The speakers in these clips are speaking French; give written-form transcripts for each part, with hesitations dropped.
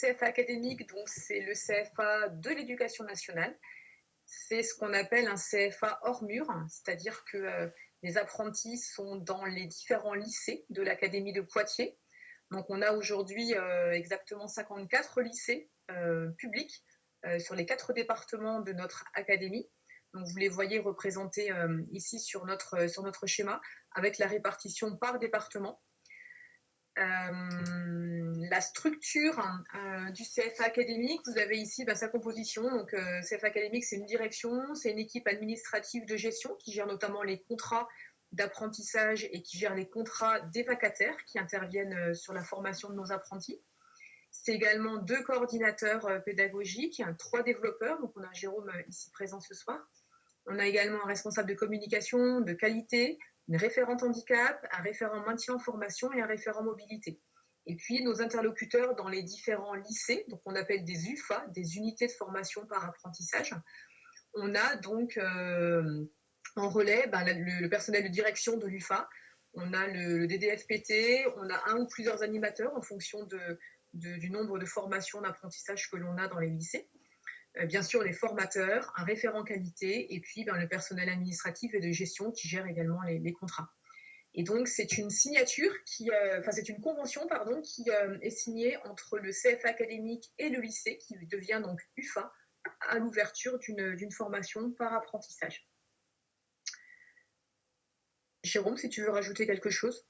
CFA académique, donc c'est le CFA de l'éducation nationale. C'est ce qu'on appelle un CFA hors mur, c'est-à-dire que les apprentis sont dans les différents lycées de l'Académie de Poitiers. Donc on a aujourd'hui exactement 54 lycées publics sur les 4 départements de notre académie. Donc vous les voyez représentés ici sur notre schéma avec la répartition par département. La structure du CFA académique, vous avez ici sa composition. Donc, CFA académique, c'est une direction, c'est une équipe administrative de gestion qui gère notamment les contrats d'apprentissage et qui gère les contrats des vacataires qui interviennent sur la formation de nos apprentis. C'est également 2 coordinateurs pédagogiques, 3 développeurs, donc on a Jérôme ici présent ce soir. On a également un responsable de communication, de qualité, une référente handicap, un référent maintien en formation et un référent mobilité. Et puis nos interlocuteurs dans les différents lycées, donc on appelle des UFA, des unités de formation par apprentissage. On a donc en relais le personnel de direction de l'UFA, on a le DDFPT, on a un ou plusieurs animateurs en fonction du nombre de formations d'apprentissage que l'on a dans les lycées. Bien sûr, les formateurs, un référent qualité et puis le personnel administratif et de gestion qui gère également les contrats. Et donc, c'est une signature c'est une convention qui est signée entre le CFA académique et le lycée qui devient donc UFA à l'ouverture d'une formation par apprentissage. Jérôme, si tu veux rajouter quelque chose.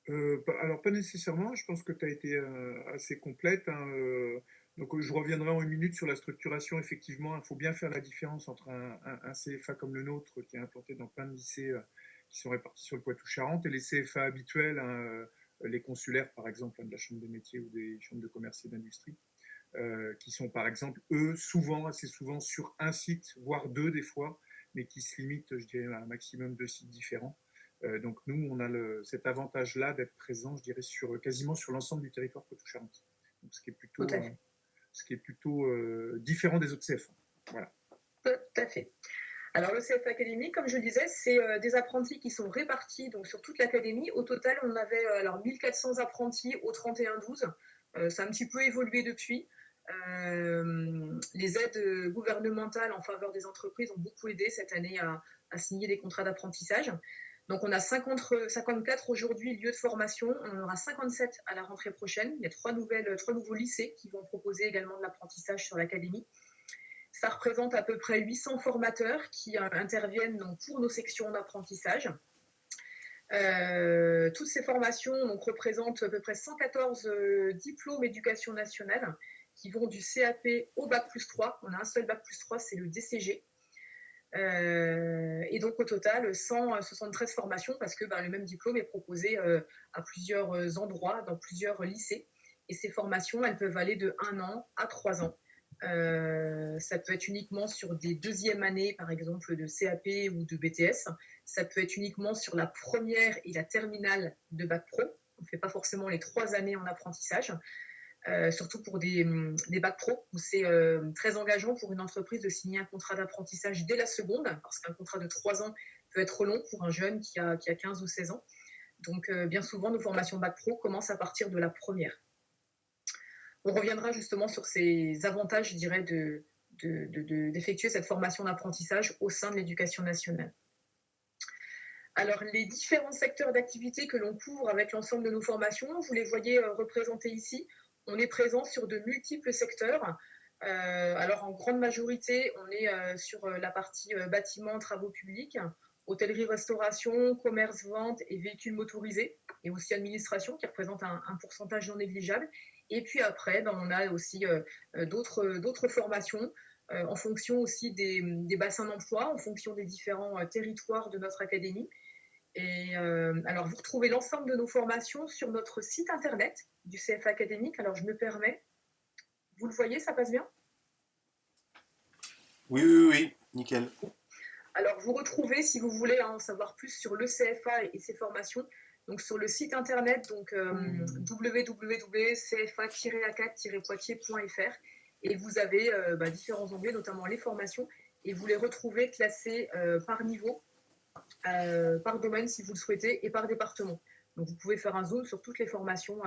Alors, pas nécessairement, je pense que tu as été assez complète. Donc, je reviendrai en une minute sur la structuration. Effectivement, il faut bien faire la différence entre un CFA comme le nôtre, qui est implanté dans plein de lycées qui sont répartis sur le Poitou-Charentes, et les CFA habituels, les consulaires, par exemple, de la Chambre des métiers ou des chambres de commerce et d'industrie, qui sont, par exemple, eux, assez souvent sur un site, voire 2 des fois, mais qui se limitent, je dirais, à un maximum de sites différents. Donc nous, on a cet avantage-là d'être présent, je dirais, quasiment sur l'ensemble du territoire Poitou-Charentes. Ce qui est plutôt différent des autres CFA. Voilà. Tout à fait. Alors le CFA académique, comme je le disais, c'est des apprentis qui sont répartis donc, sur toute l'académie. Au total, on avait 1400 apprentis au 31-12. Ça a un petit peu évolué depuis. Les aides gouvernementales en faveur des entreprises ont beaucoup aidé cette année à signer des contrats d'apprentissage. Donc, on a 54 aujourd'hui lieux de formation. On en aura 57 à la rentrée prochaine. Il y a 3 nouveaux lycées qui vont proposer également de l'apprentissage sur l'académie. Ça représente à peu près 800 formateurs qui interviennent donc, pour nos sections d'apprentissage. Toutes ces formations donc, représentent à peu près 114 diplômes éducation nationale qui vont du CAP au Bac+3. On a un seul Bac+3, c'est le DCG. Et donc au total 173 formations parce que le même diplôme est proposé à plusieurs endroits, dans plusieurs lycées. Et ces formations, elles peuvent aller de 1 an à 3 ans. Ça peut être uniquement sur des 2e années, par exemple, de CAP ou de BTS. Ça peut être uniquement sur la première et la terminale de Bac Pro. On ne fait pas forcément les 3 années en apprentissage. Surtout pour des bacs pro, où c'est très engageant pour une entreprise de signer un contrat d'apprentissage dès la seconde, parce qu'un contrat de 3 ans peut être long pour un jeune qui a 15 ou 16 ans. Donc, bien souvent, nos formations bac pro commencent à partir de la première. On reviendra justement sur ces avantages, je dirais, d'effectuer cette formation d'apprentissage au sein de l'éducation nationale. Alors, les différents secteurs d'activité que l'on couvre avec l'ensemble de nos formations, vous les voyez représentés ici. On est présent sur de multiples secteurs. Alors, en grande majorité, on est sur la partie bâtiments, travaux publics, hôtellerie, restauration, commerce, vente et véhicules motorisés, et aussi administration qui représente un pourcentage non négligeable. Et puis après, on a aussi d'autres formations en fonction aussi des bassins d'emploi, en fonction des différents territoires de notre académie. Et alors, vous retrouvez l'ensemble de nos formations sur notre site internet du CFA académique. Alors, je me permets. Vous le voyez, ça passe bien? Oui, nickel. Alors, vous retrouvez, si vous voulez en savoir plus sur le CFA et ses formations, donc sur le site internet, donc www.cfa-acat-poitiers.fr, et vous avez différents onglets, notamment les formations, et vous les retrouvez classés par niveau, par domaine si vous le souhaitez, et par département. Donc, vous pouvez faire un zoom sur toutes les formations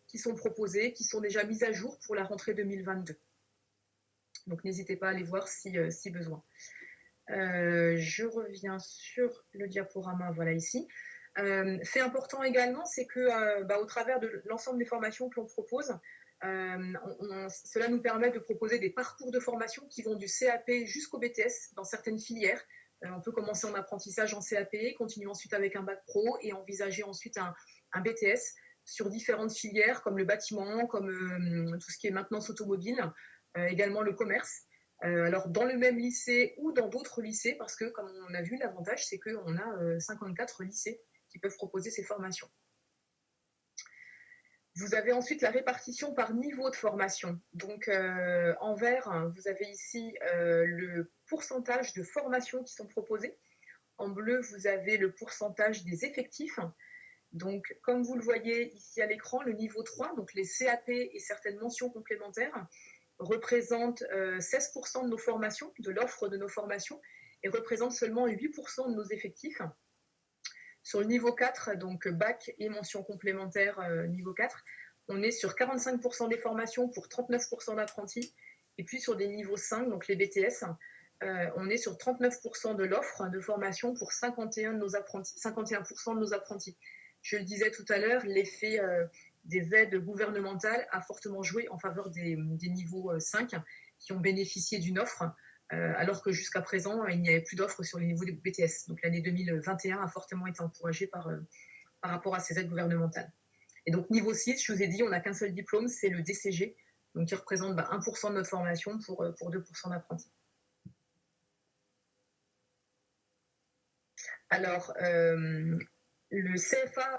qui sont proposées, qui sont déjà mises à jour pour la rentrée 2022. Donc n'hésitez pas à les voir si besoin. Je reviens sur le diaporama, voilà ici. Fait important également, c'est que au travers de l'ensemble des formations que l'on propose, cela nous permet de proposer des parcours de formation qui vont du CAP jusqu'au BTS dans certaines filières. On peut commencer en apprentissage en CAP, continuer ensuite avec un bac pro et envisager ensuite un BTS sur différentes filières comme le bâtiment, comme tout ce qui est maintenance automobile, également le commerce. Alors dans le même lycée ou dans d'autres lycées, parce que comme on a vu, l'avantage c'est qu'on a 54 lycées qui peuvent proposer ces formations. Vous avez ensuite la répartition par niveau de formation. Donc en vert, vous avez ici le pourcentage de formations qui sont proposées. En bleu, vous avez le pourcentage des effectifs. Donc comme vous le voyez ici à l'écran, le niveau 3, donc les CAP et certaines mentions complémentaires, représentent 16% de nos formations, de l'offre de nos formations, et représentent seulement 8% de nos effectifs. Sur le niveau 4, donc bac et mention complémentaire niveau 4, on est sur 45% des formations pour 39% d'apprentis. Et puis sur des niveaux 5, donc les BTS, on est sur 39% de l'offre de formation pour 51% de nos apprentis. Je le disais tout à l'heure, l'effet des aides gouvernementales a fortement joué en faveur des niveaux 5 qui ont bénéficié d'une offre, alors que jusqu'à présent, il n'y avait plus d'offres sur les niveaux des BTS. Donc l'année 2021 a fortement été encouragée par rapport à ces aides gouvernementales. Et donc niveau 6, je vous ai dit, on n'a qu'un seul diplôme, c'est le DCG, donc qui représente 1% de notre formation pour 2% d'apprentis. Alors, le CFA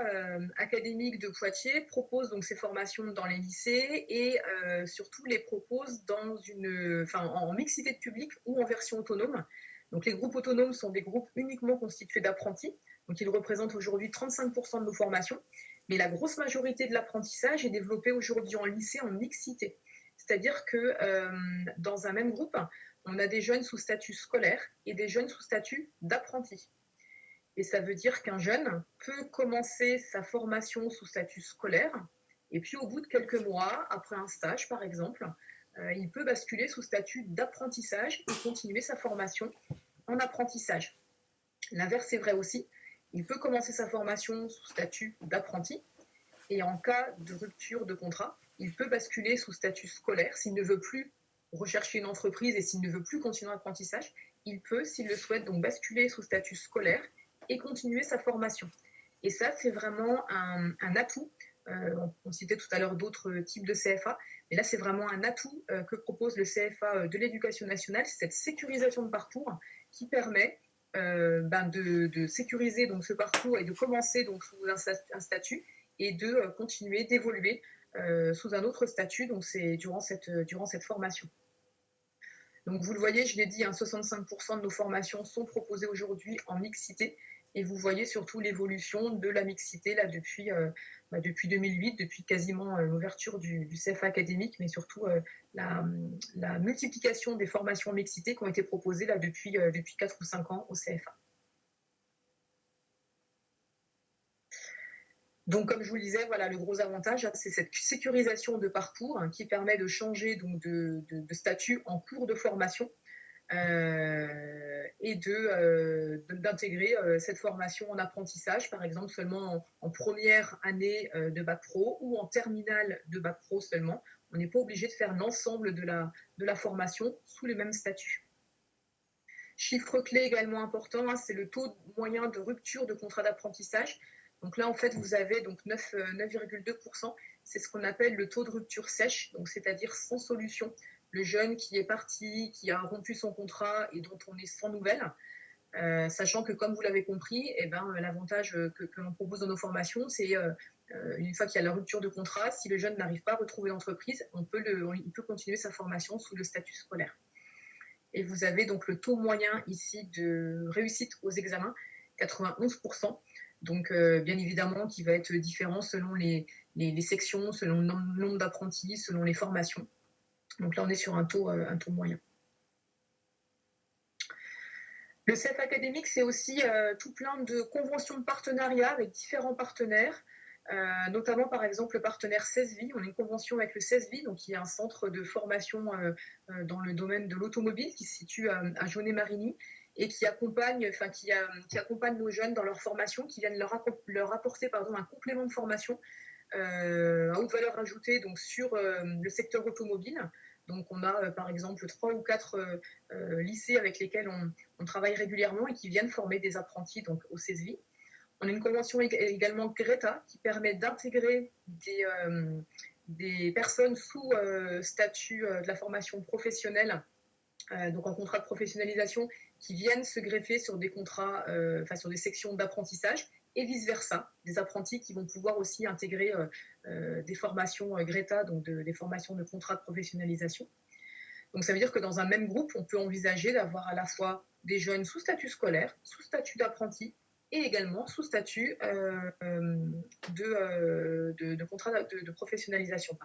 académique de Poitiers propose donc ces formations dans les lycées et surtout les propose en mixité de public ou en version autonome. Donc les groupes autonomes sont des groupes uniquement constitués d'apprentis, donc ils représentent aujourd'hui 35% de nos formations, mais la grosse majorité de l'apprentissage est développée aujourd'hui en lycée en mixité. C'est-à-dire que dans un même groupe, on a des jeunes sous statut scolaire et des jeunes sous statut d'apprentis. Et ça veut dire qu'un jeune peut commencer sa formation sous statut scolaire et puis au bout de quelques mois, après un stage par exemple, il peut basculer sous statut d'apprentissage et continuer sa formation en apprentissage. L'inverse est vrai aussi. Il peut commencer sa formation sous statut d'apprenti et en cas de rupture de contrat, il peut basculer sous statut scolaire s'il ne veut plus rechercher une entreprise et s'il ne veut plus continuer l'apprentissage. Il peut, s'il le souhaite, donc basculer sous statut scolaire et continuer sa formation. Et ça, c'est vraiment un atout. On citait tout à l'heure d'autres types de CFA, mais là, c'est vraiment un atout que propose le CFA de l'Éducation nationale, c'est cette sécurisation de parcours qui permet de sécuriser donc, ce parcours et de commencer donc, sous un statut et de continuer d'évoluer sous un autre statut, donc c'est durant cette formation. Donc vous le voyez, je l'ai dit, 65% de nos formations sont proposées aujourd'hui en mixité. Et vous voyez surtout l'évolution de la mixité là, depuis 2008, depuis quasiment l'ouverture du CFA académique, mais surtout la multiplication des formations en mixité qui ont été proposées là, depuis 4 ou 5 ans au CFA. Donc, comme je vous le disais, voilà, le gros avantage, c'est cette sécurisation de parcours qui permet de changer donc, de statut en cours de formation. Et d'intégrer cette formation en apprentissage, par exemple seulement en première année de bac pro ou en terminale de bac pro seulement. On n'est pas obligé de faire l'ensemble de la formation sous les mêmes statuts. Chiffre clé également important, c'est le taux moyen de rupture de contrat d'apprentissage. Donc là, en fait, vous avez donc 9,2%. C'est ce qu'on appelle le taux de rupture sèche, donc c'est-à-dire sans solution. Le jeune qui est parti, qui a rompu son contrat et dont on est sans nouvelles, sachant que, comme vous l'avez compris, l'avantage que l'on propose dans nos formations, c'est une fois qu'il y a la rupture de contrat, si le jeune n'arrive pas à retrouver l'entreprise, il peut continuer sa formation sous le statut scolaire. Et vous avez donc le taux moyen ici de réussite aux examens, 91%. Donc, bien évidemment, qui va être différent selon les sections, selon le nombre d'apprentis, selon les formations. Donc là, on est sur un taux moyen. Le CFA académique, c'est aussi tout plein de conventions de partenariat avec différents partenaires. notamment par exemple le partenaire CESVI. On a une convention avec le CESVI, donc qui est un centre de formation dans le domaine de l'automobile qui se situe à Jaunet-Marigny et qui accompagne, qui accompagne nos jeunes dans leur formation, qui viennent leur apporter un complément de formation à haute valeur ajoutée donc, sur le secteur automobile. Donc on a par exemple 3 ou 4 lycées avec lesquels on travaille régulièrement et qui viennent former des apprentis donc, au CESVI. On a une convention également Greta qui permet d'intégrer des personnes sous statut de la formation professionnelle, donc en contrat de professionnalisation, qui viennent se greffer sur des contrats, sur des sections d'apprentissage et vice-versa, des apprentis qui vont pouvoir aussi intégrer des formations Greta, donc des formations de contrat de professionnalisation. Donc ça veut dire que dans un même groupe, on peut envisager d'avoir à la fois des jeunes sous statut scolaire, sous statut d'apprenti, et également sous statut de contrat de professionnalisation.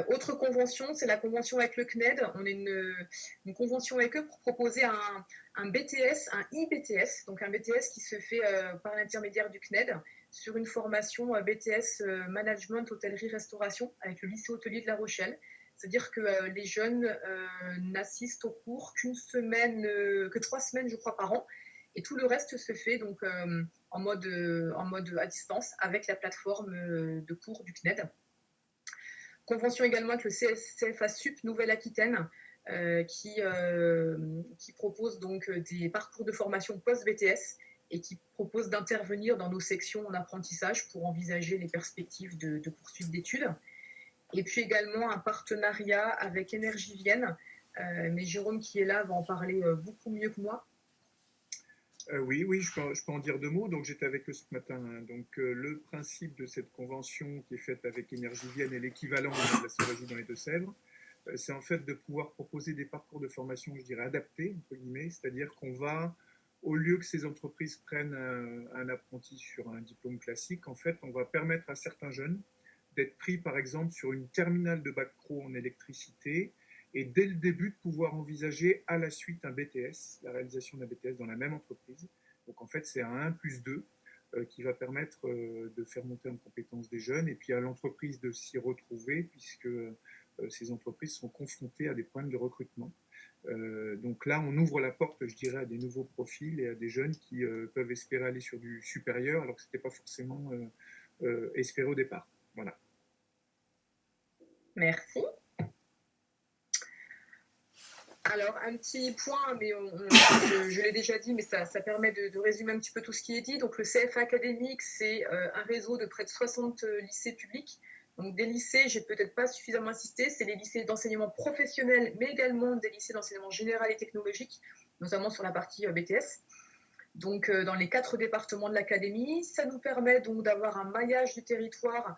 Autre convention, c'est la convention avec le CNED. On a une convention avec eux pour proposer un BTS, un IBTS, donc un BTS qui se fait par l'intermédiaire du CNED sur une formation BTS Management, Hôtellerie, Restauration avec le lycée hôtelier de La Rochelle. C'est-à-dire que les jeunes n'assistent au cours que 3 semaines, je crois, par an. Et tout le reste se fait donc en mode à distance avec la plateforme de cours du CNED. Convention également avec le CFA Sup Nouvelle-Aquitaine qui propose donc des parcours de formation post-BTS et qui propose d'intervenir dans nos sections en apprentissage pour envisager les perspectives de poursuite d'études. Et puis également un partenariat avec Énergie Vienne, mais Jérôme qui est là va en parler beaucoup mieux que moi. Oui, je peux en dire 2 mots. Donc j'étais avec eux ce matin. Donc le principe de cette convention qui est faite avec Énergie Vienne est l'équivalent de la Solagie dans les Deux-Sèvres. C'est en fait de pouvoir proposer des parcours de formation, je dirais, adaptés, entre guillemets. C'est-à-dire qu'on va, au lieu que ces entreprises prennent un apprenti sur un diplôme classique, en fait, on va permettre à certains jeunes d'être pris, par exemple, sur une terminale de bac pro en électricité et dès le début de pouvoir envisager à la suite un BTS, la réalisation d'un BTS dans la même entreprise. Donc en fait, c'est un 1+2 qui va permettre de faire monter en compétence des jeunes et puis à l'entreprise de s'y retrouver puisque ces entreprises sont confrontées à des problèmes de recrutement. Donc là, on ouvre la porte, je dirais, à des nouveaux profils et à des jeunes qui peuvent espérer aller sur du supérieur alors que ce n'était pas forcément espéré au départ. Voilà. Merci. Alors, un petit point, mais je l'ai déjà dit, mais ça permet de résumer un petit peu tout ce qui est dit. Donc, le CFA académique, c'est un réseau de près de 60 lycées publics. Donc, des lycées, j'ai peut-être pas suffisamment insisté, c'est les lycées d'enseignement professionnel, mais également des lycées d'enseignement général et technologique, notamment sur la partie BTS. Donc, dans les 4 départements de l'académie, ça nous permet donc d'avoir un maillage du territoire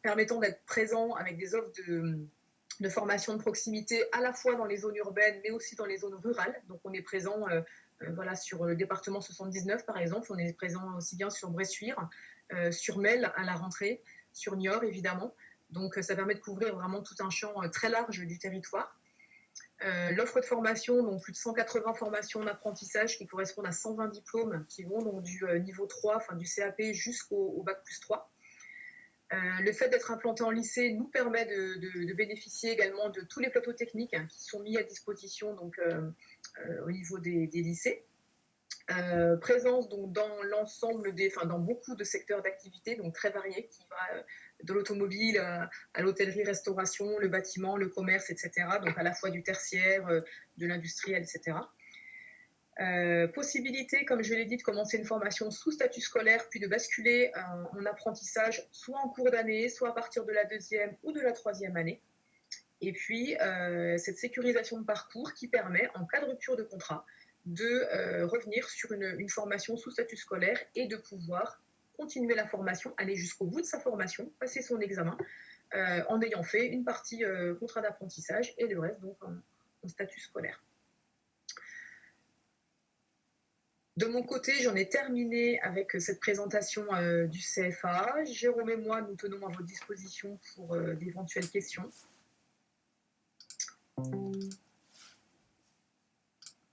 permettant d'être présent avec des offres de formation de proximité à la fois dans les zones urbaines mais aussi dans les zones rurales. Donc on est présent sur le département 79 par exemple, on est présent aussi bien sur Bressuire, sur Mel à la rentrée, sur Niort évidemment. Donc ça permet de couvrir vraiment tout un champ très large du territoire. L'offre de formation, donc plus de 180 formations d'apprentissage qui correspondent à 120 diplômes qui vont donc du niveau 3, enfin du CAP jusqu'au bac+3. Le fait d'être implanté en lycée nous permet de bénéficier également de tous les plateaux techniques qui sont mis à disposition donc, au niveau des lycées. Présence donc, dans l'ensemble dans beaucoup de secteurs d'activité, donc très variés, qui va de l'automobile à l'hôtellerie-restauration, le bâtiment, le commerce, etc. Donc à la fois du tertiaire, de l'industriel, etc. Possibilité, comme je l'ai dit, de commencer une formation sous statut scolaire, puis de basculer en apprentissage, soit en cours d'année, soit à partir de la 2e ou de la 3e année. Et puis, cette sécurisation de parcours qui permet, en cas de rupture de contrat, de revenir sur une formation sous statut scolaire et de pouvoir continuer la formation, aller jusqu'au bout de sa formation, passer son examen, en ayant fait une partie contrat d'apprentissage et le reste donc en statut scolaire. De mon côté, j'en ai terminé avec cette présentation du CFA. Jérôme et moi, nous tenons à votre disposition pour d'éventuelles questions.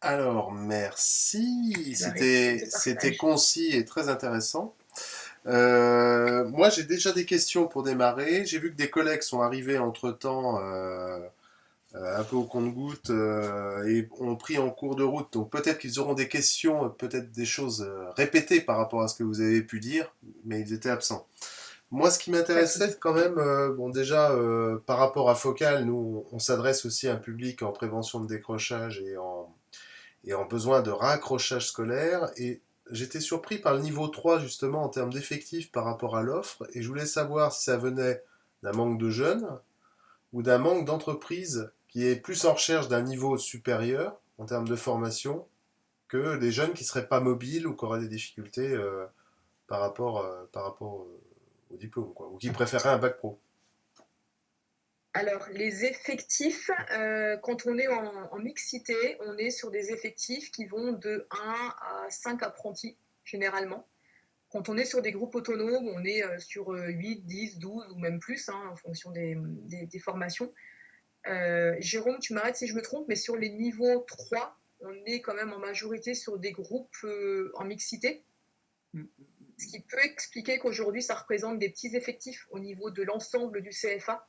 Alors, merci. C'était concis et très intéressant. Moi, j'ai déjà des questions pour démarrer. J'ai vu que des collègues sont arrivés entre-temps, un peu au compte-gouttes, et ont pris en cours de route. Donc peut-être qu'ils auront des questions, peut-être des choses répétées par rapport à ce que vous avez pu dire, mais ils étaient absents. Moi, ce qui Pas de m'intéressait souci. quand même, bon déjà, par rapport à Focal, nous, on s'adresse aussi à un public en prévention de décrochage et en besoin de raccrochage scolaire. Et j'étais surpris par le niveau 3 justement en termes d'effectifs par rapport à l'offre. Et je voulais savoir si ça venait d'un manque de jeunes ou d'un manque d'entreprises qui est plus en recherche d'un niveau supérieur en termes de formation que des jeunes qui ne seraient pas mobiles ou qui auraient des difficultés par rapport au diplôme, quoi, ou qui préféraient un bac pro. Alors, les effectifs, quand on est en mixité, on est sur des effectifs qui vont de 1 à 5 apprentis, généralement. Quand on est sur des groupes autonomes, on est sur 8, 10, 12 ou même plus, hein, en fonction des formations. Jérôme, tu m'arrêtes si je me trompe, mais sur les niveaux 3, on est quand même en majorité sur des groupes en mixité, ce qui peut expliquer qu'aujourd'hui, ça représente des petits effectifs au niveau de l'ensemble du CFA,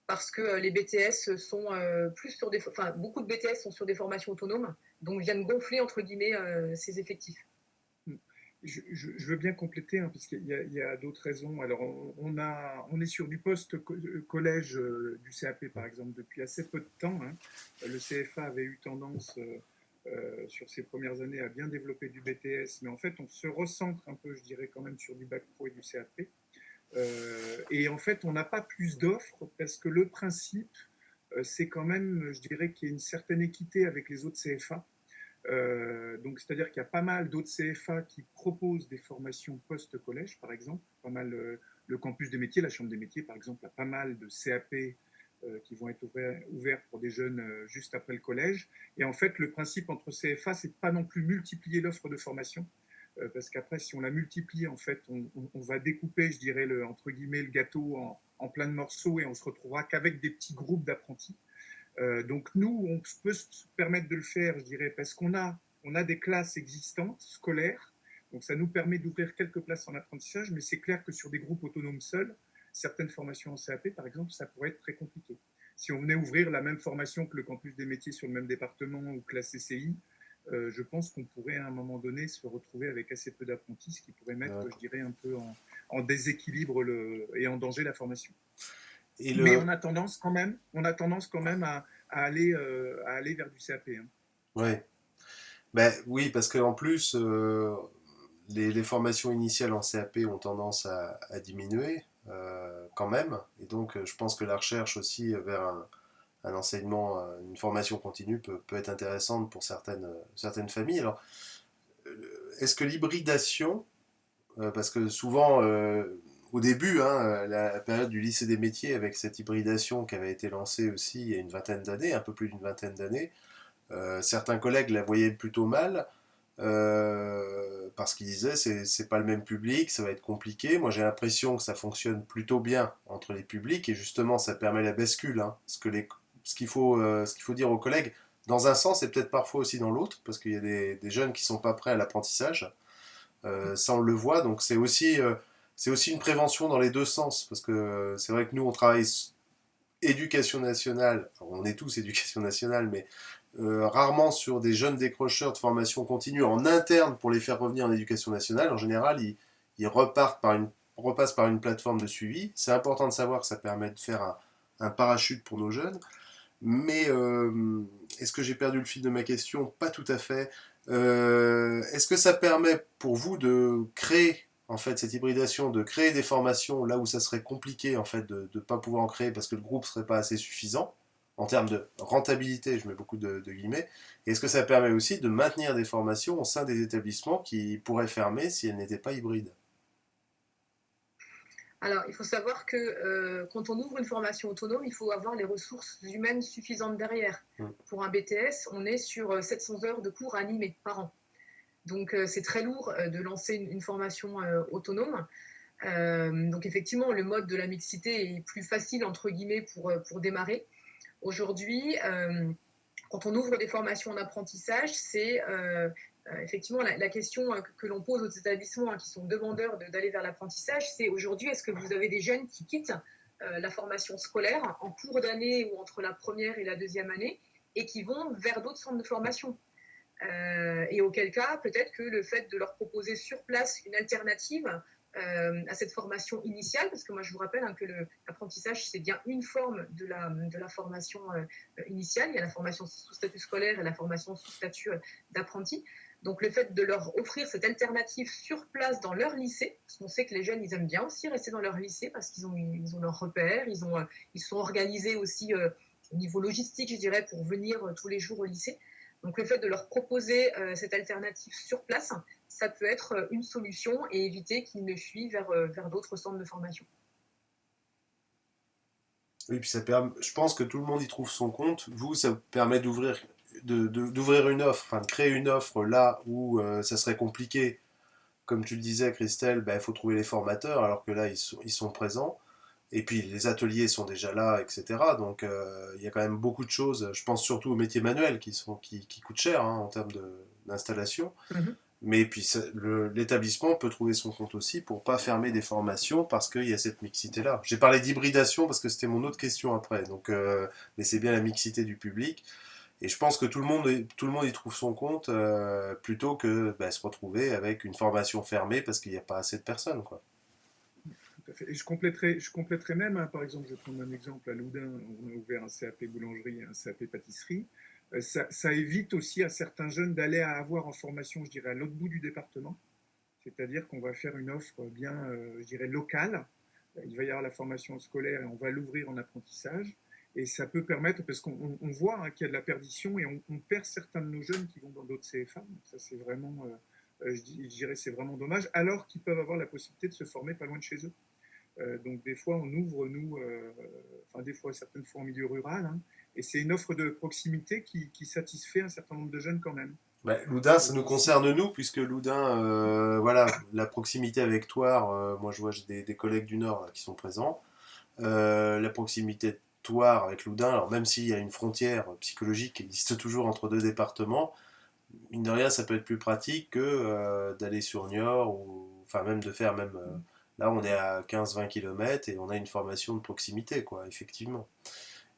parce que les BTS sont plus sur des... Enfin, beaucoup de BTS sont sur des formations autonomes, donc viennent gonfler, entre guillemets, ces effectifs. Je veux bien compléter, hein, parce il y a d'autres raisons. Alors, on est sur du post-collège du CAP, par exemple, depuis assez peu de temps, hein. Le CFA avait eu tendance, sur ces premières années, à bien développer du BTS, mais en fait, on se recentre un peu, je dirais, quand même, sur du bac pro et du CAP. Et en fait, on n'a pas plus d'offres parce que le principe, c'est quand même, je dirais, qu'il y a une certaine équité avec les autres CFA. Donc, c'est-à-dire qu'il y a pas mal d'autres CFA qui proposent des formations post-collège, par exemple. Pas mal, le campus des métiers, la chambre des métiers, par exemple, a pas mal de CAP qui vont être ouverts pour des jeunes juste après le collège. Et en fait, le principe entre CFA, c'est pas non plus multiplier l'offre de formation, parce qu'après, si on la multiplie, en fait, on va découper, je dirais, entre guillemets, le gâteau en plein de morceaux et on se retrouvera qu'avec des petits groupes d'apprentis. Donc nous, on peut se permettre de le faire, je dirais, parce on a des classes existantes, scolaires, donc ça nous permet d'ouvrir quelques places en apprentissage, mais c'est clair que sur des groupes autonomes seuls, certaines formations en CAP, par exemple, ça pourrait être très compliqué. Si on venait ouvrir la même formation que le campus des métiers sur le même département ou que la CCI, je pense qu'on pourrait à un moment donné se retrouver avec assez peu d'apprentis, ce qui pourrait mettre, je dirais, un peu en déséquilibre et en danger la formation. Et Mais le, on a tendance quand même à aller vers du CAP, hein. ouais, ben oui, parce qu'en plus, les formations initiales en CAP ont tendance à diminuer quand même, et donc je pense que la recherche aussi vers un enseignement, une formation continue peut être intéressante pour certaines familles. Alors, est-ce que l'hybridation, parce que souvent, au début, hein, la période du lycée des métiers, avec cette hybridation qui avait été lancée aussi il y a une vingtaine d'années, un peu plus d'une vingtaine d'années, certains collègues la voyaient plutôt mal. Parce qu'ils disaient c'est pas le même public, ça va être compliqué. Moi j'ai l'impression que ça fonctionne plutôt bien entre les publics et justement ça permet la bascule, hein. Ce qu'il faut dire aux collègues, dans un sens et peut-être parfois aussi dans l'autre, parce qu'il y a des jeunes qui sont pas prêts à l'apprentissage. Ça on le voit, donc c'est aussi une prévention dans les deux sens, parce que c'est vrai que nous on travaille éducation nationale, enfin, on est tous éducation nationale, mais rarement sur des jeunes décrocheurs de formation continue en interne pour les faire revenir en éducation nationale. En général, ils repassent par une plateforme de suivi. C'est important de savoir que ça permet de faire un parachute pour nos jeunes. Mais est-ce que j'ai perdu le fil de ma question? Pas tout à fait. Est-ce que ça permet pour vous de créer en fait cette hybridation, de créer des formations là où ça serait compliqué en fait de ne pas pouvoir en créer parce que le groupe serait pas assez suffisant en termes de rentabilité, je mets beaucoup de guillemets. Et est-ce que ça permet aussi de maintenir des formations au sein des établissements qui pourraient fermer si elles n'étaient pas hybrides? Alors, il faut savoir que quand on ouvre une formation autonome, il faut avoir les ressources humaines suffisantes derrière. Hmm. Pour un BTS, on est sur 700 heures de cours animés par an. Donc, c'est très lourd de lancer une formation autonome. Donc, effectivement, le mode de la mixité est plus facile, entre guillemets, pour démarrer. Aujourd'hui, quand on ouvre des formations en apprentissage, c'est Effectivement, la question que l'on pose aux établissements qui sont demandeurs d'aller vers l'apprentissage, c'est aujourd'hui, est-ce que vous avez des jeunes qui quittent la formation scolaire en cours d'année ou entre la première et la deuxième année et qui vont vers d'autres centres de formation? Et auquel cas, peut-être que le fait de leur proposer sur place une alternative à cette formation initiale, parce que moi je vous rappelle que l'apprentissage c'est bien une forme de la formation initiale, il y a la formation sous statut scolaire et la formation sous statut d'apprenti. Donc le fait de leur offrir cette alternative sur place dans leur lycée, parce qu'on sait que les jeunes ils aiment bien aussi rester dans leur lycée parce qu'ils ont leurs repères, ils sont organisés aussi au niveau logistique je dirais pour venir tous les jours au lycée. Donc le fait de leur proposer cette alternative sur place, ça peut être une solution et éviter qu'ils ne fuient vers d'autres centres de formation. Oui, puis je pense que tout le monde y trouve son compte. Vous, ça vous permet d'ouvrir une offre, enfin de créer une offre là où ça serait compliqué. Comme tu le disais, Christelle, ben, il faut trouver les formateurs, alors que là, ils sont présents. Et puis les ateliers sont déjà là, etc. Donc il y a quand même beaucoup de choses. Je pense surtout aux métiers manuels qui coûtent cher en termes d'installation. Mhm. Mais puis l'établissement peut trouver son compte aussi pour pas fermer des formations parce qu'il y a cette mixité-là. J'ai parlé d'hybridation parce que c'était mon autre question après. Donc, mais c'est bien la mixité du public. Et je pense que tout le monde y trouve son compte plutôt que se retrouver avec une formation fermée parce qu'il n'y a pas assez de personnes, quoi. Tout à fait. Et je compléterais même, par exemple, je vais prendre un exemple à Loudun, on a ouvert un CAP boulangerie et un CAP pâtisserie. Ça évite aussi à certains jeunes d'aller à avoir en formation, je dirais, à l'autre bout du département. C'est-à-dire qu'on va faire une offre bien, je dirais, locale. Il va y avoir la formation scolaire et on va l'ouvrir en apprentissage. Et ça peut permettre, parce qu'on voit qu'il y a de la perdition et on perd certains de nos jeunes qui vont dans d'autres CFA. Donc ça, c'est vraiment, je dirais, c'est vraiment dommage, alors qu'ils peuvent avoir la possibilité de se former pas loin de chez eux. Donc des fois, on ouvre, nous, enfin des fois, certaines fois en milieu rural, et c'est une offre de proximité qui satisfait un certain nombre de jeunes quand même. Ouais, Loudun, ça nous concerne nous, puisque Loudun, voilà, la proximité avec Thouars, moi je vois j'ai des collègues du Nord là, qui sont présents. La proximité de Thouars avec Loudun, alors même s'il y a une frontière psychologique qui existe toujours entre deux départements, mine de rien, ça peut être plus pratique que d'aller sur Niort, ou enfin même de faire même. Là, on est à 15-20 km et on a une formation de proximité, quoi, effectivement.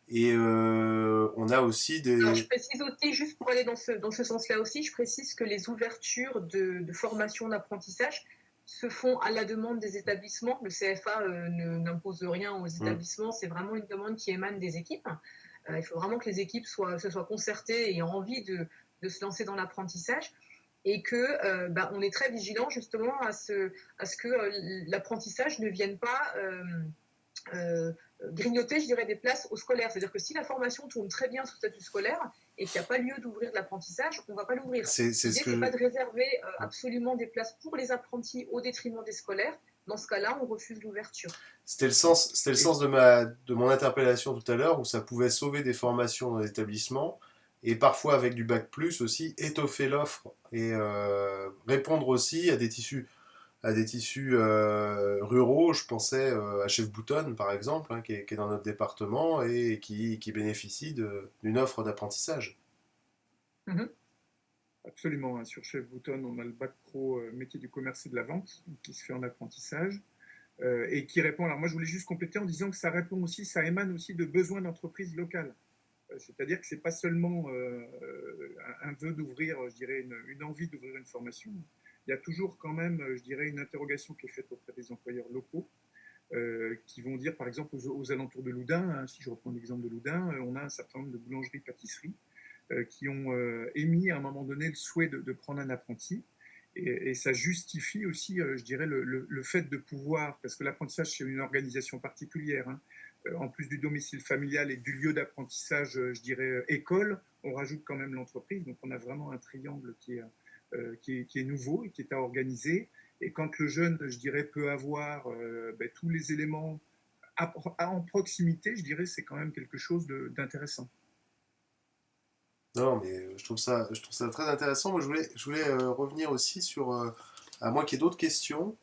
Et on a aussi Alors, je des. précise aussi, juste pour aller dans ce sens-là aussi, je précise que les ouvertures de formation d'apprentissage se font à la demande des établissements. Le CFA n'impose rien aux établissements, c'est vraiment une demande qui émane des équipes. Il faut vraiment que les équipes se soient concertées et aient envie de se lancer dans l'apprentissage. Et que on est très vigilant justement à ce que l'apprentissage ne vienne pas grignoter, je dirais, des places aux scolaires. C'est-à-dire que si la formation tourne très bien sous statut scolaire et qu'il n'y a pas lieu d'ouvrir de l'apprentissage, on ne va pas l'ouvrir. C'est L'idée, ce c'est que. pas de réserver absolument des places pour les apprentis au détriment des scolaires. Dans ce cas-là, on refuse l'ouverture. C'était le sens de mon interpellation tout à l'heure, où ça pouvait sauver des formations dans les établissements, et parfois avec du bac plus aussi, étoffer l'offre et répondre aussi à des tissus ruraux. Je pensais à Chef Boutonne, par exemple, qui est dans notre département et qui bénéficie d'une offre d'apprentissage. Mm-hmm. Absolument. Sur Chef Boutonne, on a le bac pro métier du commerce et de la vente qui se fait en apprentissage et qui répond. Alors moi, je voulais juste compléter en disant que ça répond aussi, ça émane aussi de besoins d'entreprises locales. C'est-à-dire que c'est pas seulement un vœu d'ouvrir, je dirais, une envie d'ouvrir une formation. Il y a toujours quand même, je dirais, une interrogation qui est faite auprès des employeurs locaux qui vont dire, par exemple, aux alentours de Loudun, si je reprends l'exemple de Loudun, on a un certain nombre de boulangeries, pâtisseries qui ont émis à un moment donné le souhait de prendre un apprenti. Et ça justifie aussi, je dirais, le fait de pouvoir, parce que l'apprentissage, c'est une organisation particulière. En plus du domicile familial et du lieu d'apprentissage, je dirais, école, on rajoute quand même l'entreprise. Donc on a vraiment un triangle qui est nouveau et qui est à organiser. Et quand le jeune, je dirais, peut avoir tous les éléments en proximité, je dirais, c'est quand même quelque chose d'intéressant. Non, mais je trouve ça très intéressant. Moi, je voulais revenir aussi sur, à moins qu'il y ait d'autres questions.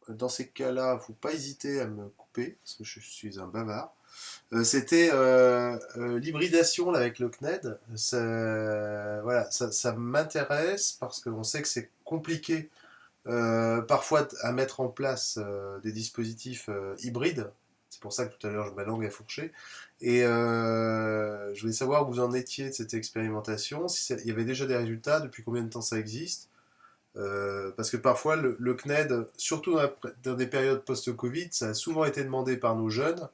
Dans ces cas-là, il ne faut pas hésiter à me couper, parce que je suis un bavard. C'était l'hybridation là, avec le CNED. Voilà, ça m'intéresse parce qu'on sait que c'est compliqué parfois à mettre en place des dispositifs hybrides. C'est pour ça que tout à l'heure ma langue a fourché. Et je voulais savoir où vous en étiez de cette expérimentation, il y avait déjà des résultats, depuis combien de temps ça existe. Parce que parfois le CNED, surtout dans des périodes post-Covid, ça a souvent été demandé par nos jeunes,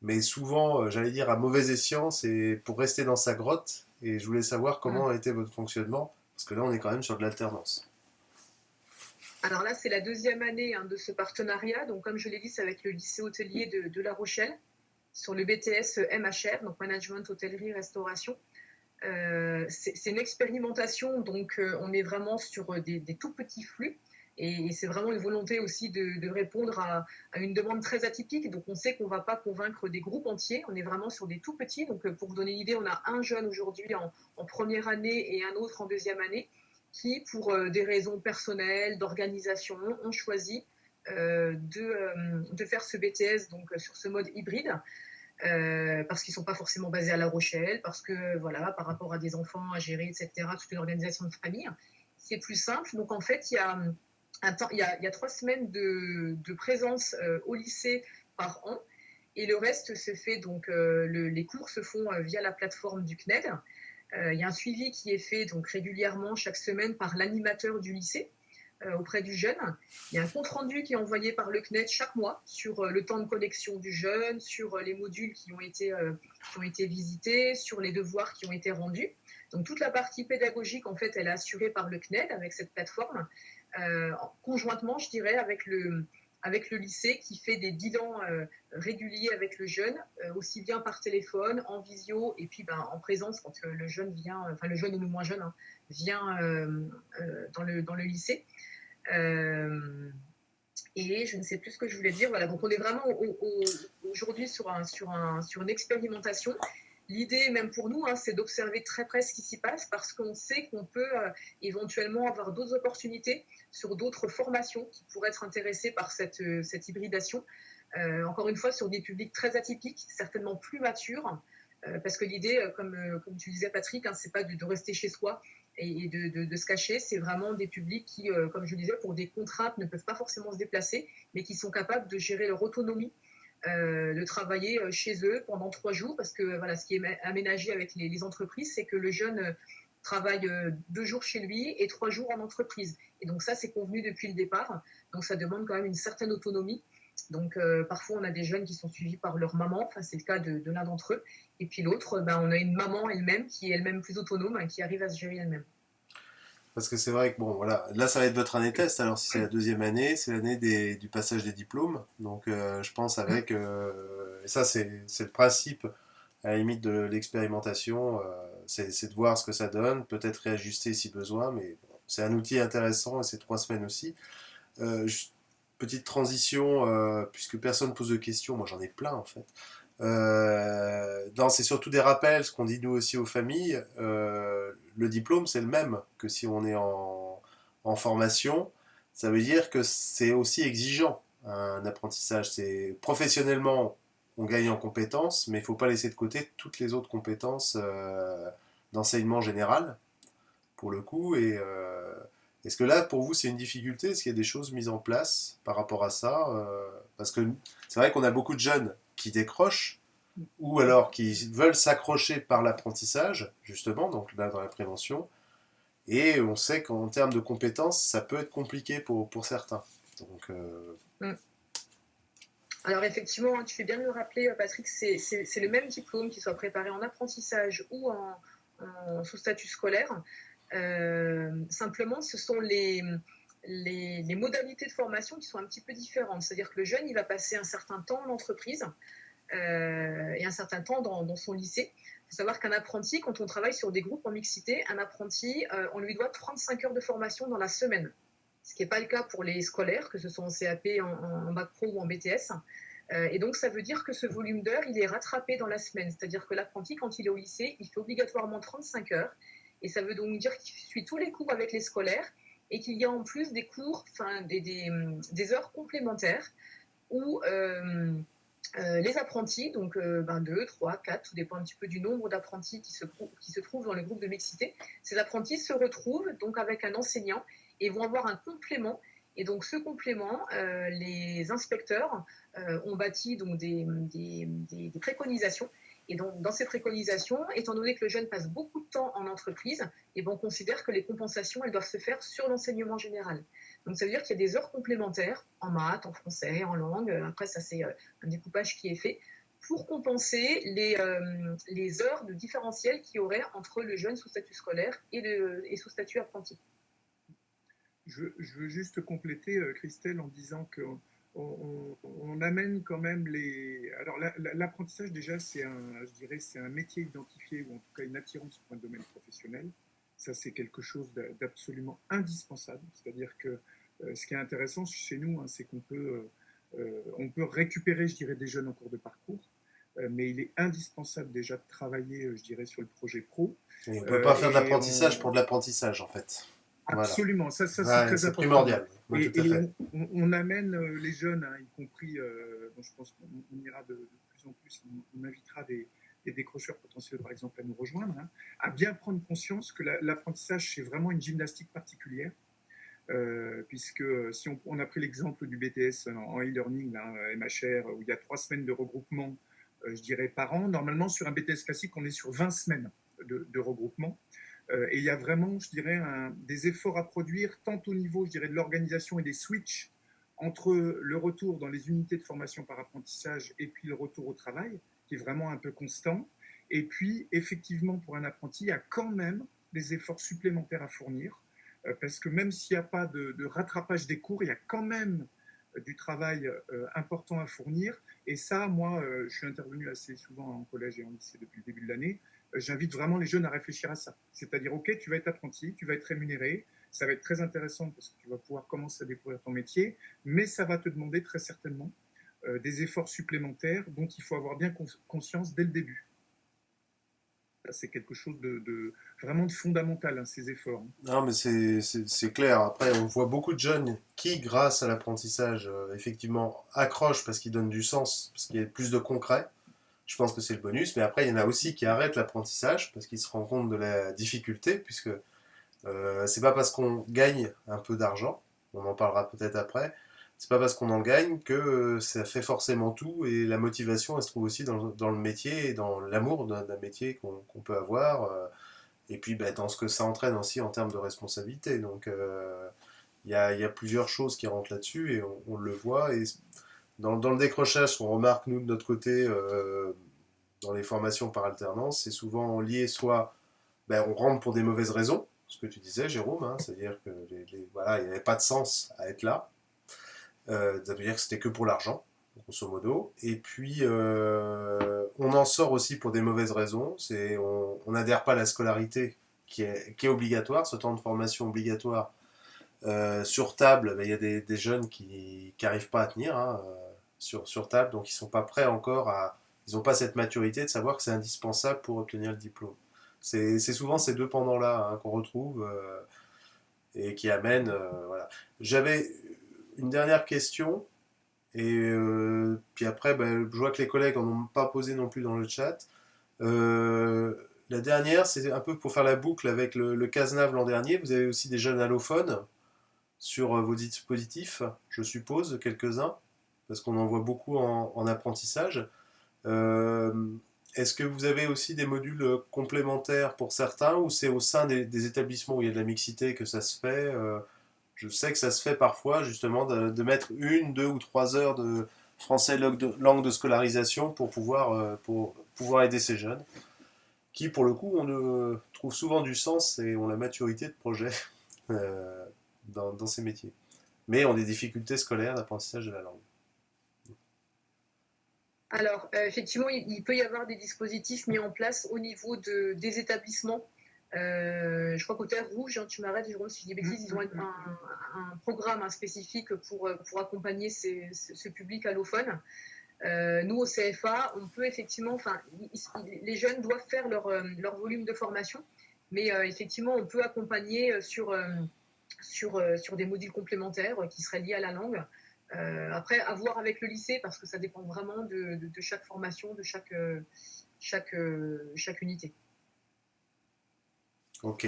mais souvent, j'allais dire, à mauvais escient, c'est pour rester dans sa grotte. Et je voulais savoir comment était votre fonctionnement, parce que là, on est quand même sur de l'alternance. Alors là, c'est la deuxième année de ce partenariat. Donc, comme je l'ai dit, c'est avec le lycée hôtelier de La Rochelle, sur le BTS MHR, donc Management, Hôtellerie, Restauration. C'est une expérimentation, donc on est vraiment sur des tout petits flux. Et c'est vraiment une volonté aussi de répondre à une demande très atypique. Donc, on sait qu'on ne va pas convaincre des groupes entiers. On est vraiment sur des tout petits. Donc, pour vous donner une idée, on a un jeune aujourd'hui en première année et un autre en deuxième année qui, pour des raisons personnelles, d'organisation, ont choisi de faire ce BTS donc, sur ce mode hybride. Parce qu'ils ne sont pas forcément basés à La Rochelle, parce que, voilà, par rapport à des enfants à gérer, etc., toute une organisation de famille, c'est plus simple. Donc, en fait, il y a 3 semaines de présence au lycée par an, et le reste se fait, donc, les cours se font via la plateforme du CNED. Il y a un suivi qui est fait donc régulièrement chaque semaine par l'animateur du lycée auprès du jeune. Il y a un compte-rendu qui est envoyé par le CNED chaque mois sur le temps de connexion du jeune, sur les modules qui ont été visités, sur les devoirs qui ont été rendus. Donc toute la partie pédagogique, en fait, elle est assurée par le CNED avec cette plateforme, conjointement, je dirais, avec le lycée qui fait des bilans réguliers avec le jeune, aussi bien par téléphone, en visio, et puis en présence quand le jeune vient, enfin le jeune ou le moins jeune, vient dans le lycée. Et je ne sais plus ce que je voulais dire. Voilà, donc on est vraiment aujourd'hui sur une expérimentation. L'idée, même pour nous, c'est d'observer très près ce qui s'y passe parce qu'on sait qu'on peut éventuellement avoir d'autres opportunités sur d'autres formations qui pourraient être intéressées par cette hybridation. Encore une fois, sur des publics très atypiques, certainement plus matures, parce que l'idée, comme tu disais, Patrick, c'est pas de rester chez soi et de se cacher. C'est vraiment des publics qui, comme je disais, pour des contraintes, ne peuvent pas forcément se déplacer, mais qui sont capables de gérer leur autonomie, de travailler chez eux pendant 3 jours, parce que voilà, ce qui est aménagé avec les entreprises, c'est que le jeune travaille 2 jours chez lui et 3 jours en entreprise. Et donc ça, c'est convenu depuis le départ. Donc ça demande quand même une certaine autonomie. Donc parfois, on a des jeunes qui sont suivis par leur maman, enfin, c'est le cas de l'un d'entre eux. Et puis l'autre, on a une maman elle-même qui est elle-même plus autonome, qui arrive à se gérer elle-même. Parce que c'est vrai que, bon, voilà, là, ça va être votre année test. Alors, si c'est la deuxième année, c'est l'année du passage des diplômes. Donc, je pense avec. Et ça, c'est le principe, à la limite, de l'expérimentation. C'est de voir ce que ça donne, peut-être réajuster si besoin, mais bon, c'est un outil intéressant et c'est 3 semaines aussi. Juste petite transition, puisque personne pose de questions, moi j'en ai plein en fait. Non, c'est surtout des rappels, ce qu'on dit nous aussi aux familles. Le diplôme, c'est le même que si on est en formation. Ça veut dire que c'est aussi exigeant un apprentissage. C'est professionnellement, on gagne en compétences, mais il ne faut pas laisser de côté toutes les autres compétences d'enseignement général, pour le coup. Et est-ce que là, pour vous, c'est une difficulté? Est-ce qu'il y a des choses mises en place par rapport à ça? Parce que c'est vrai qu'on a beaucoup de jeunes qui décrochent ou alors qui veulent s'accrocher par l'apprentissage, justement, donc là dans la prévention, et on sait qu'en termes de compétences, ça peut être compliqué pour certains. Donc, Alors effectivement, tu fais bien de le rappeler, Patrick, c'est le même diplôme, qu'il soit préparé en apprentissage ou sous statut scolaire. Simplement, ce sont les modalités de formation qui sont un petit peu différentes. C'est-à-dire que le jeune, il va passer un certain temps en entreprise et un certain temps dans son lycée. Il faut savoir qu'un apprenti, quand on travaille sur des groupes en mixité, un apprenti, on lui doit 35 heures de formation dans la semaine. Ce qui n'est pas le cas pour les scolaires, que ce soit en CAP, en bac pro ou en BTS. Et donc, ça veut dire que ce volume d'heures, il est rattrapé dans la semaine. C'est-à-dire que l'apprenti, quand il est au lycée, il fait obligatoirement 35 heures. Et ça veut donc dire qu'il suit tous les cours avec les scolaires et qu'il y a en plus des cours, des heures complémentaires où Les apprentis, donc 2, 3, 4, tout dépend un petit peu du nombre d'apprentis qui se trouvent dans le groupe de mixité. Ces apprentis se retrouvent donc avec un enseignant et vont avoir un complément. Et donc ce complément, les inspecteurs ont bâti donc des préconisations. Et donc dans ces préconisations, étant donné que le jeune passe beaucoup de temps en entreprise, et on considère que les compensations, elles doivent se faire sur l'enseignement général. Donc ça veut dire qu'il y a des heures complémentaires en maths, en français, en langue. Après, ça c'est un découpage qui est fait pour compenser les heures de différentiel qu'il y aurait entre le jeune sous statut scolaire et sous statut apprenti. Je veux juste compléter, Christelle, en disant qu'on amène quand même les... Alors l'apprentissage déjà, je dirais, c'est un métier identifié, ou en tout cas une attirance pour un domaine professionnel. Ça, c'est quelque chose d'absolument indispensable. C'est-à-dire que ce qui est intéressant chez nous, hein, c'est qu'on peut récupérer, je dirais, des jeunes en cours de parcours, mais il est indispensable déjà de travailler, je dirais, sur le projet pro. Et on ne peut pas faire de l'apprentissage pour de l'apprentissage, en fait. Absolument, ça c'est Ouais, très c'est important. primordial. Ouais, Et, tout à fait. on amène les jeunes, hein, y compris, bon, je pense qu'on ira de plus en plus, on invitera des décrocheurs potentiels, par exemple, à nous rejoindre, hein, à bien prendre conscience que l'apprentissage, c'est vraiment une gymnastique particulière. Puisque si on a pris l'exemple du BTS en e-learning, là, MHR, où il y a 3 semaines de regroupement, je dirais, par an, normalement, sur un BTS classique, on est sur 20 semaines de regroupement. Et il y a vraiment, je dirais, des efforts à produire, tant au niveau, je dirais, de l'organisation et des switches entre le retour dans les unités de formation par apprentissage et puis le retour au travail, qui est vraiment un peu constant. Et puis, effectivement, pour un apprenti, il y a quand même des efforts supplémentaires à fournir, parce que même s'il n'y a pas de rattrapage des cours, il y a quand même du travail important à fournir. Et ça, moi, je suis intervenu assez souvent en collège et en lycée depuis le début de l'année. J'invite vraiment les jeunes à réfléchir à ça. C'est-à-dire, OK, tu vas être apprenti, tu vas être rémunéré, ça va être très intéressant parce que tu vas pouvoir commencer à découvrir ton métier, mais ça va te demander très certainement des efforts supplémentaires dont il faut avoir bien conscience dès le début. C'est quelque chose vraiment de fondamental, hein, ces efforts. Non, mais c'est clair. Après, on voit beaucoup de jeunes qui, grâce à l'apprentissage, effectivement, accrochent parce qu'ils donnent du sens, parce qu'il y a plus de concret. Je pense que c'est le bonus. Mais après, il y en a aussi qui arrêtent l'apprentissage parce qu'ils se rendent compte de la difficulté, puisque c'est pas parce qu'on gagne un peu d'argent, on en parlera peut-être après, c'est pas parce qu'on en gagne que ça fait forcément tout, et la motivation, elle se trouve aussi dans le métier et dans l'amour d'un métier qu'on peut avoir. Et puis dans ce que ça entraîne aussi en termes de responsabilité. Donc il y a plusieurs choses qui rentrent là-dessus et on le voit. Et dans le décrochage, ce qu'on remarque nous de notre côté dans les formations par alternance, c'est souvent lié soit on rentre pour des mauvaises raisons, ce que tu disais Jérôme, hein, c'est-à-dire que voilà, il n'y avait pas de sens à être là. Ça veut dire que c'était que pour l'argent, grosso modo. Et puis, on en sort aussi pour des mauvaises raisons. On n'adhère pas à la scolarité qui est obligatoire, ce temps de formation obligatoire. Sur table, il y a des jeunes qui n'arrivent pas à tenir hein, sur table, donc ils ne sont pas prêts encore ils n'ont pas cette maturité de savoir que c'est indispensable pour obtenir le diplôme. C'est souvent ces deux pendants-là hein, qu'on retrouve et qui amènent. Voilà. J'avais une dernière question. Et puis après, je vois que les collègues n'en ont pas posé non plus dans le chat. La dernière, c'est un peu pour faire la boucle avec le CASNAV l'an dernier. Vous avez aussi des jeunes allophones sur vos dispositifs, je suppose, quelques-uns, parce qu'on en voit beaucoup en apprentissage. Est-ce que vous avez aussi des modules complémentaires pour certains, ou c'est au sein des établissements où il y a de la mixité que ça se fait je sais que ça se fait parfois, justement, de mettre 1, 2 ou 3 heures de français langue de scolarisation pour pouvoir aider ces jeunes, qui, pour le coup, trouvent souvent du sens et ont la maturité de projet dans ces métiers, mais ont des difficultés scolaires d'apprentissage de la langue. Alors, effectivement, il peut y avoir des dispositifs mis en place au niveau des établissements. Je crois qu'au Terre Rouge, hein, tu m'arrêtes, Jérôme, si je dis des bêtises, ils ont un programme spécifique pour accompagner ce public allophone. Nous, au CFA, on peut effectivement, les jeunes doivent faire leur volume de formation, mais effectivement, on peut accompagner sur des modules complémentaires qui seraient liés à la langue. Après, à voir avec le lycée, parce que ça dépend vraiment de chaque formation, de chaque unité. Ok.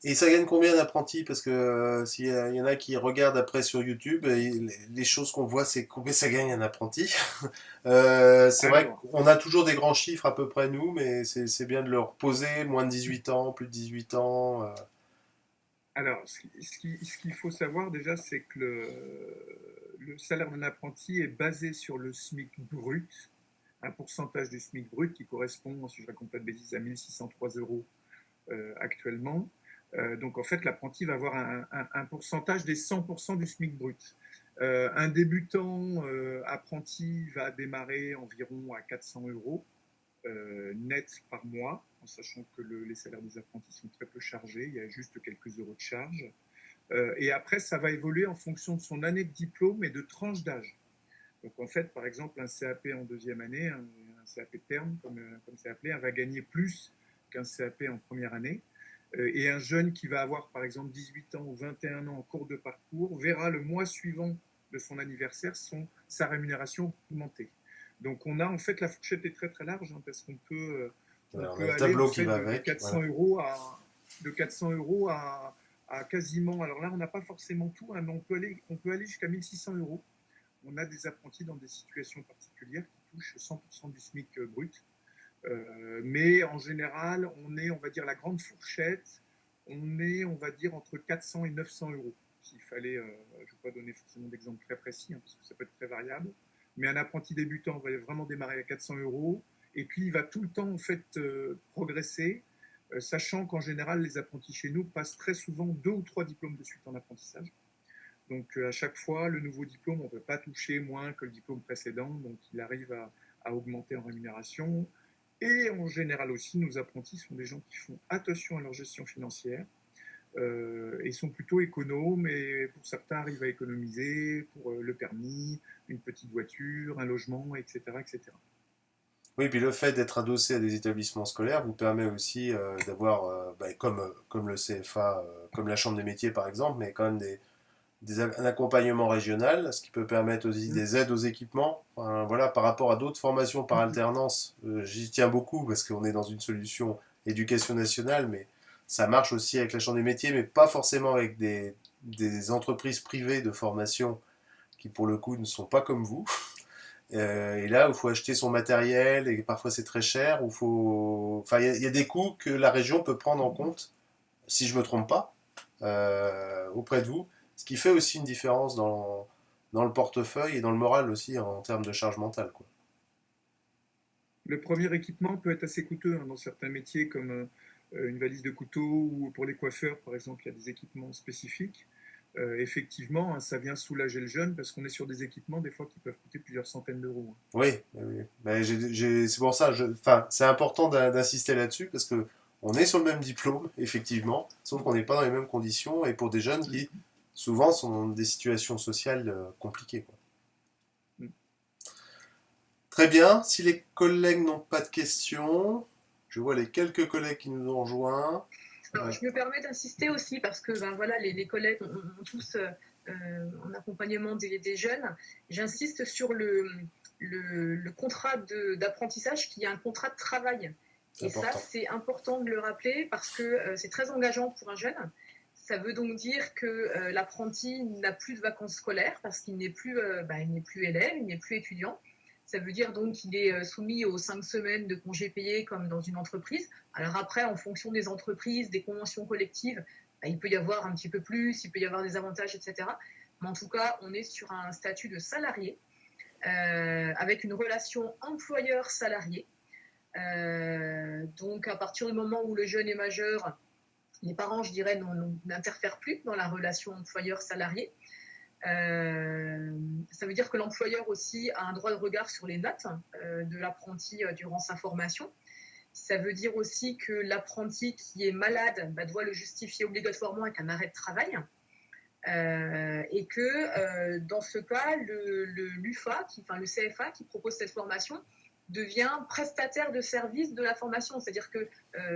Et ça gagne combien d'apprentis? Parce que s'il y en a qui regardent après sur YouTube, les choses qu'on voit, c'est combien ça gagne un apprenti. C'est vrai Alors, qu'on a toujours des grands chiffres à peu près nous, mais c'est bien de leur poser moins de 18 ans, plus de 18 ans. alors, ce qu'il faut savoir déjà, c'est que le salaire d'un apprenti est basé sur le SMIC brut, un pourcentage du SMIC brut qui correspond, si je ne raconte pas de bêtises, à 1603 euros actuellement. Donc en fait, l'apprenti va avoir un pourcentage des 100% du SMIC brut. Un débutant apprenti va démarrer environ à 400 euros net par mois, en sachant que les salaires des apprentis sont très peu chargés, il y a juste quelques euros de charge. Et après, ça va évoluer en fonction de son année de diplôme et de tranche d'âge. Donc en fait, par exemple, un CAP en deuxième année, un CAP de terme, comme c'est appelé, va gagner plus qu'un CAP en première année. Et un jeune qui va avoir, par exemple, 18 ans ou 21 ans en cours de parcours, verra le mois suivant de son anniversaire sa rémunération augmenter. Donc on a, en fait, la fourchette est très très large, hein, parce qu'on peut, on Voilà, on a peut le aller en tableau qui fait va de avec. 400 Voilà. euros de 400 euros à quasiment, alors là on n'a pas forcément tout, hein, mais on peut aller jusqu'à 1600 euros. On a des apprentis dans des situations particulières qui touchent 100% du SMIC brut. Mais en général, on va dire, la grande fourchette, on va dire, entre 400 et 900 euros. S'il fallait, je ne vais pas donner forcément d'exemple très précis, hein, parce que ça peut être très variable, mais un apprenti débutant va vraiment démarrer à 400 euros, et puis il va tout le temps, en fait, progresser, sachant qu'en général, les apprentis chez nous passent très souvent 2 ou 3 diplômes de suite en apprentissage. Donc à chaque fois, le nouveau diplôme, on ne peut pas toucher moins que le diplôme précédent, donc il arrive à augmenter en rémunération. Et en général aussi, nos apprentis sont des gens qui font attention à leur gestion financière et sont plutôt économes et pour certains arrivent à économiser pour le permis, une petite voiture, un logement, etc. etc. Oui, puis le fait d'être adossé à des établissements scolaires vous permet aussi d'avoir, comme le CFA, comme la Chambre des métiers par exemple, mais quand même un accompagnement régional, ce qui peut permettre aussi des aides aux équipements. Enfin, voilà, par rapport à d'autres formations par alternance, j'y tiens beaucoup parce qu'on est dans une solution éducation nationale, mais ça marche aussi avec la Chambre des métiers, mais pas forcément avec des entreprises privées de formation qui pour le coup ne sont pas comme vous. Et là, il faut acheter son matériel et parfois c'est très cher. Enfin, il y a des coûts que la région peut prendre en compte, si je ne me trompe pas, auprès de vous. Ce qui fait aussi une différence dans le portefeuille et dans le moral aussi en termes de charge mentale, quoi. Le premier équipement peut être assez coûteux hein, dans certains métiers comme une valise de couteau ou pour les coiffeurs, par exemple, il y a des équipements spécifiques. Effectivement, hein, ça vient soulager le jeune parce qu'on est sur des équipements des fois qui peuvent coûter plusieurs centaines d'euros. Hein. Oui, oui, oui. Ben, c'est pour ça, enfin, c'est important d'insister là-dessus parce que on est sur le même diplôme, effectivement, sauf qu'on n'est pas dans les mêmes conditions et pour des jeunes qui souvent sont dans des situations sociales compliquées, quoi. Mm. Très bien. Si les collègues n'ont pas de questions, je vois les quelques collègues qui nous ont rejoints. Alors, je me permets d'insister aussi parce que ben, voilà, les collègues ont tous en accompagnement des jeunes. J'insiste sur le contrat d'apprentissage qui est un contrat de travail. Et ça, c'est important de le rappeler parce que c'est très engageant pour un jeune. Ça veut donc dire que l'apprenti n'a plus de vacances scolaires parce qu'il n'est plus, il n'est plus élève, il n'est plus étudiant. Ça veut dire donc qu'il est soumis aux 5 semaines de congés payés comme dans une entreprise. Alors après, en fonction des entreprises, des conventions collectives, il peut y avoir un petit peu plus, il peut y avoir des avantages, etc. Mais en tout cas, on est sur un statut de salarié avec une relation employeur-salarié. Donc à partir du moment où le jeune est majeur, les parents, je dirais, n'interfèrent plus dans la relation employeur-salarié. Ça veut dire que l'employeur aussi a un droit de regard sur les notes de l'apprenti durant sa formation. Ça veut dire aussi que l'apprenti qui est malade doit le justifier obligatoirement avec un arrêt de travail. Et que dans ce cas, l'UFA, le CFA qui propose cette formation, devient prestataire de service de la formation. C'est-à-dire que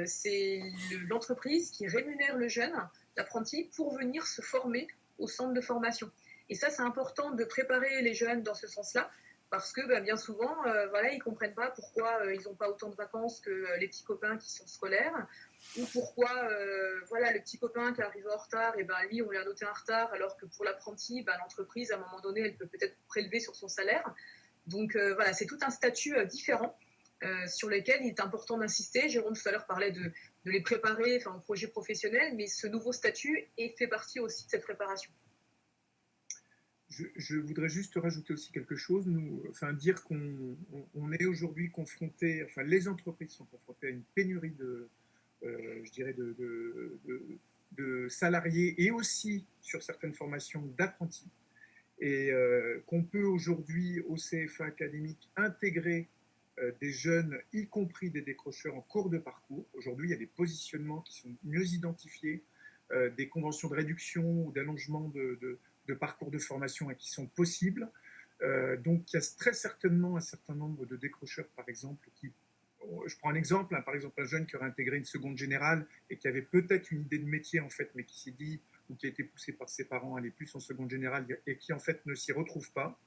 c'est l'entreprise qui rémunère le jeune, l'apprenti, pour venir se former au centre de formation. Et ça, c'est important de préparer les jeunes dans ce sens-là, parce que bien souvent, voilà, ils ne comprennent pas pourquoi ils n'ont pas autant de vacances que les petits copains qui sont scolaires, ou pourquoi voilà, le petit copain qui arrive en retard, et lui, on lui a noté un retard, alors que pour l'apprenti, l'entreprise, à un moment donné, elle peut peut-être prélever sur son salaire. Donc voilà, c'est tout un statut différent sur lequel il est important d'insister. Jérôme tout à l'heure parlait de les préparer au projet professionnel, mais ce nouveau statut fait partie aussi de cette préparation. Je voudrais juste rajouter aussi quelque chose, dire qu'on est aujourd'hui confronté, les entreprises sont confrontées à une pénurie je dirais de salariés et aussi sur certaines formations d'apprentis, et qu'on peut aujourd'hui au CFA académique intégrer des jeunes, y compris des décrocheurs en cours de parcours. Aujourd'hui, il y a des positionnements qui sont mieux identifiés, des conventions de réduction ou d'allongement de parcours de formation qui sont possibles. Donc, il y a très certainement un certain nombre de décrocheurs, par exemple, je prends un exemple, par exemple un jeune qui aurait intégré une seconde générale et qui avait peut-être une idée de métier, en fait, mais qui s'est dit, ou qui a été poussé par ses parents à aller plus en seconde générale et qui, en fait, ne s'y retrouve pas.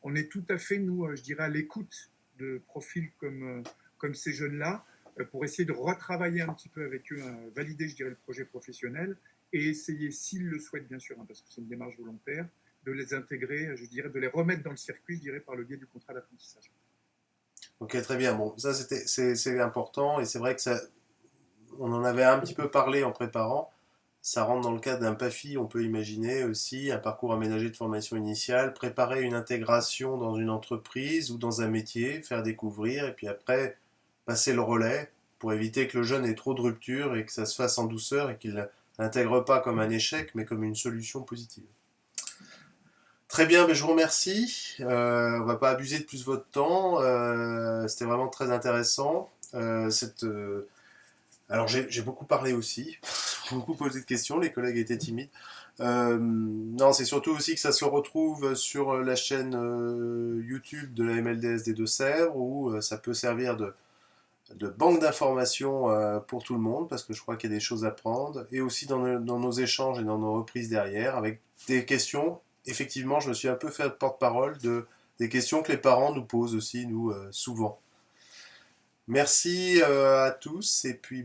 On est tout à fait, nous, je dirais, à l'écoute de profils comme ces jeunes-là, pour essayer de retravailler un petit peu avec eux, valider, je dirais, le projet professionnel et essayer, s'ils le souhaitent, bien sûr, parce que c'est une démarche volontaire, de les intégrer, je dirais, de les remettre dans le circuit, je dirais, par le biais du contrat d'apprentissage. Ok, très bien. Bon, ça c'est important et c'est vrai que on en avait un petit peu parlé en préparant. Ça rentre dans le cadre d'un PAFI, on peut imaginer aussi un parcours aménagé de formation initiale, préparer une intégration dans une entreprise ou dans un métier, faire découvrir et puis après passer le relais pour éviter que le jeune ait trop de rupture et que ça se fasse en douceur et qu'il n'intègre pas comme un échec mais comme une solution positive. Très bien, je vous remercie. On va pas abuser de plus votre temps. C'était vraiment très intéressant. Alors j'ai beaucoup parlé aussi, beaucoup posé de questions, les collègues étaient timides. Non, c'est surtout aussi que ça se retrouve sur la chaîne YouTube de la MLDS des Deux-Sèvres où ça peut servir de banque d'informations pour tout le monde parce que je crois qu'il y a des choses à prendre et aussi dans nos échanges et dans nos reprises derrière avec des questions. Effectivement, je me suis un peu fait porte-parole des questions que les parents nous posent aussi, nous, souvent. Merci à tous et puis